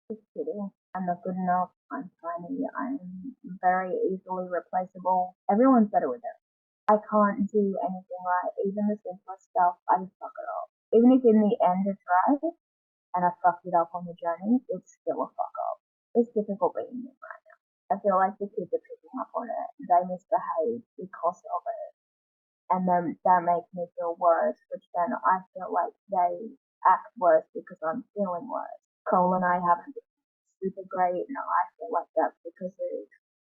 Just kidding. I'm not good enough. I'm tiny. I'm very easily replaceable. Everyone's better with it. I can't do anything right. Even the simplest stuff, I just fuck it up. Even if in the end it's right and I fucked it up on the journey, it's still a fuck up. It's difficult being me right now. I feel like the kids are picking up on it. They misbehave because of it. And then that makes me feel worse, which then I feel like they act worse because I'm feeling worse. Cole and I haven't been super great, and I feel like that's because of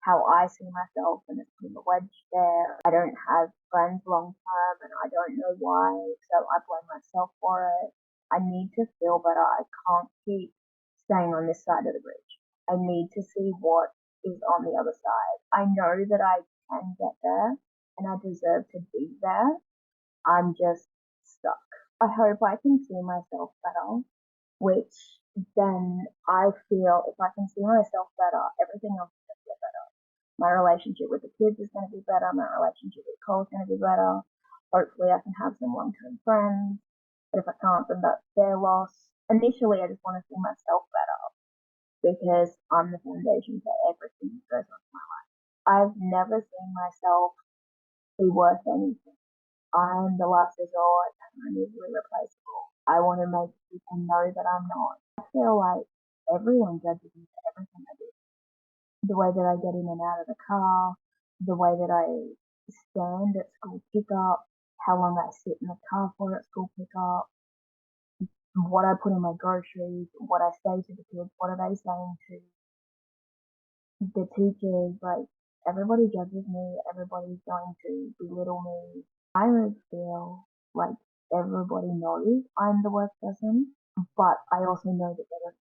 how I see myself, and it's been a wedge there. I don't have friends long term, and I don't know why, so I blame myself for it. I need to feel better. I can't keep staying on this side of the bridge. I need to see what is on the other side. I know that I can get there, and I deserve to be there. I'm just stuck. I hope I can see myself better, which then I feel if I can see myself better, everything else is going to get better. My relationship with the kids is going to be better. My relationship with Cole is going to be better. Hopefully, I can have some long term friends. But if I can't, then that's their loss. Initially, I just want to see myself better because I'm the foundation for everything that goes on in my life. I've never seen myself be worth anything. I'm the last resort and I'm easily replaceable. I want to make people know that I'm not. I feel like everyone judges me for everything I do. The way that I get in and out of the car, the way that I stand at school pickup, how long I sit in the car for at school pickup, what I put in my groceries, what I say to the kids, what are they saying to the teachers, like everybody judges me, everybody's going to belittle me. I would feel like everybody knows I'm the worst person, but I also know that they don't.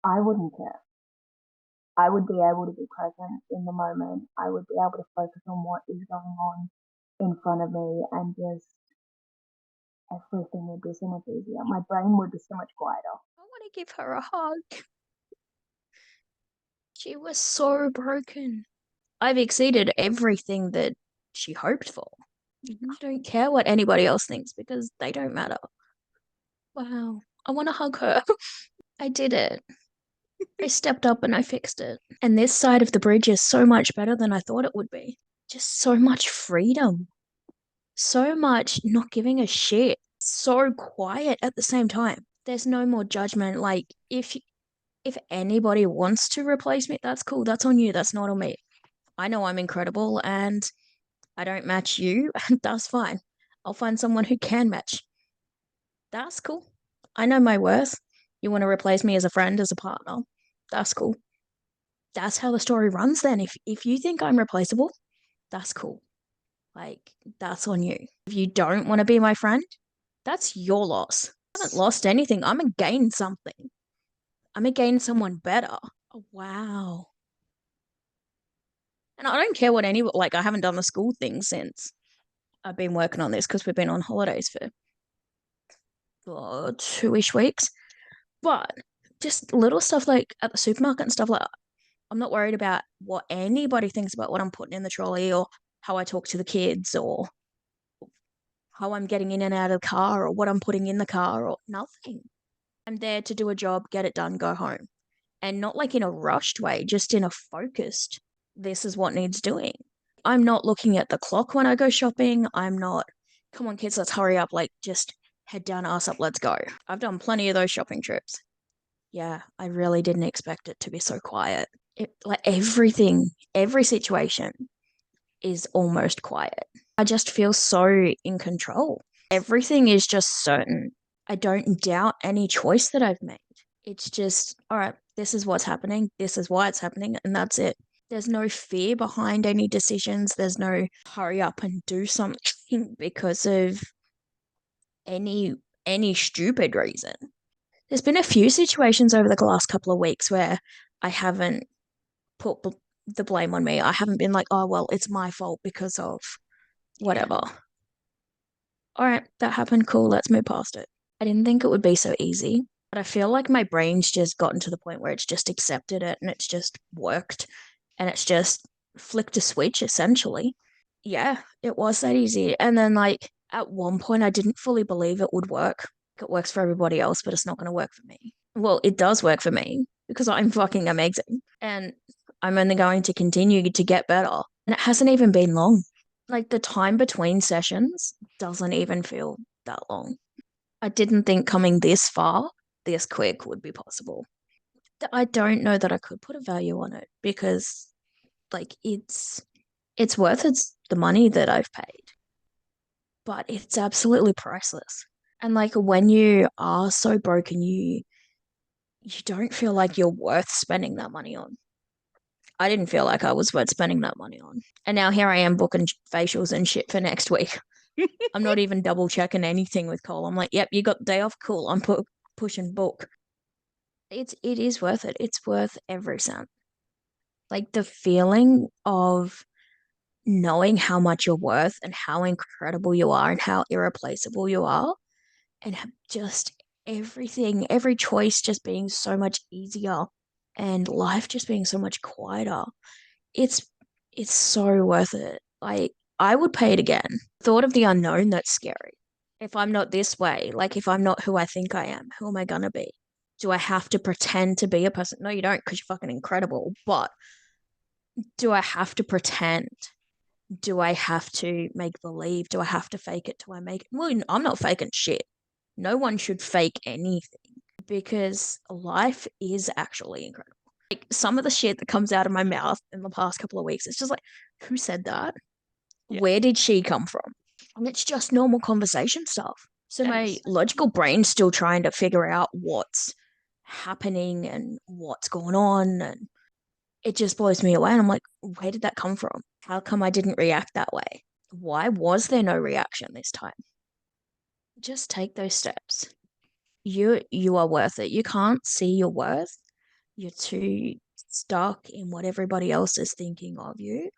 I wouldn't care. I would be able to be present in the moment. I would be able to focus on what is going on in front of me and just everything would be so much easier. My brain would be so much quieter. I want to give her a hug. She was so broken. I've exceeded everything that she hoped for. I don't care what anybody else thinks because they don't matter. Wow. I want to hug her. I did it. I stepped up and I fixed it. And this side of the bridge is so much better than I thought it would be. Just so much freedom. So much not giving a shit. So quiet at the same time. There's no more judgment. Like if anybody wants to replace me, that's cool. That's on you. That's not on me. I know I'm incredible and I don't match you. That's fine. I'll find someone who can match. That's cool. I know my worth. You want to replace me as a friend, as a partner. That's cool. That's how the story runs then. If you think I'm replaceable, that's cool. Like that's on you. If you don't want to be my friend, that's your loss. I haven't lost anything. I'm gonna gain something. I'm gonna gain someone better. Oh, wow. And I don't care what any like I haven't done the school thing since I've been working on this because we've been on holidays for 2-ish weeks. But just little stuff like at the supermarket and stuff like that. I'm not worried about what anybody thinks about what I'm putting in the trolley or how I talk to the kids or how I'm getting in and out of the car or what I'm putting in the car or nothing. I'm there to do a job, get it done, go home. And not like in a rushed way, just in a focused, this is what needs doing. I'm not looking at the clock when I go shopping. I'm not, come on, kids, let's hurry up. Like, just head down, ass up, let's go. I've done plenty of those shopping trips. Yeah, I really didn't expect it to be so quiet. Like everything, every situation is almost quiet. I just feel so in control. Everything is just certain. I don't doubt any choice that I've made. It's just, all right, this is what's happening. This is why it's happening. And that's it. There's no fear behind any decisions. There's no hurry up and do something because of any any stupid reason. There's been a few situations over the last couple of weeks where I haven't put the blame on me. I haven't been like, oh, well, it's my fault because of whatever. All right, that happened. Cool. Let's move past it. I didn't think it would be so easy, but I feel like my brain's just gotten to the point where it's just accepted it and it's just worked and it's just flicked a switch essentially. Yeah, it was that easy. And then, like, at one point, I didn't fully believe it would work. It works for everybody else, but it's not going to work for me. Well, it does work for me because I'm fucking amazing. And I'm only going to continue to get better. And it hasn't even been long. Like the time between sessions doesn't even feel that long. I didn't think coming this far, this quick would be possible. I don't know that I could put a value on it because like it's worth the money that I've paid, but it's absolutely priceless. And like when you are so broken, you don't feel like you're worth spending that money on. I didn't feel like I was worth spending that money on. And now here I am booking facials and shit for next week. I'm not even double checking anything with Cole. I'm like, yep, you got the day off. Cool. I'm pushing book. It is worth it. It's worth every cent. Like the feeling of knowing how much you're worth and how incredible you are and how irreplaceable you are and just everything, every choice just being so much easier and life just being so much quieter. It's it's so worth it. Like I would pay it again. Thought of the unknown, that's scary. If I'm not this way, like if I'm not who I think I am, who am I gonna be? Do I have to pretend to be a person? No, you don't because you're fucking incredible. But do I have to pretend? Do I have to make believe? Do I have to fake it? Do I make it? Well, I'm not faking shit. No one should fake anything because life is actually incredible. Like some of the shit that comes out of my mouth in the past couple of weeks, it's just like, who said that? Yeah. Where did she come from? And it's just normal conversation stuff. So That my is logical brain's still trying to figure out what's happening and what's going on. And it just blows me away. And I'm like, where did that come from? How come I didn't react that way? Why was there no reaction this time? Just take those steps. You are worth it. You can't see your worth. You're too stuck in what everybody else is thinking of you.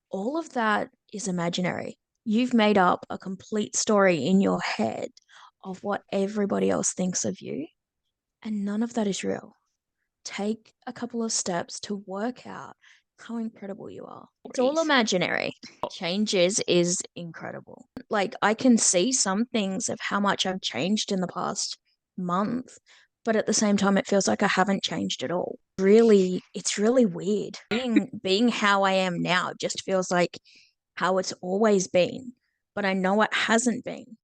All of that is imaginary. You've made up a complete story in your head of what everybody else thinks of you, and none of that is real. Take a couple of steps to work out how incredible you are. It's all stories. imaginary. Changes is incredible. Like I can see some things of how much I've changed in the past month, but at the same time it feels like I haven't changed at all. Really, it's really weird. Being how I am now just feels like how it's always been, but I know it hasn't been.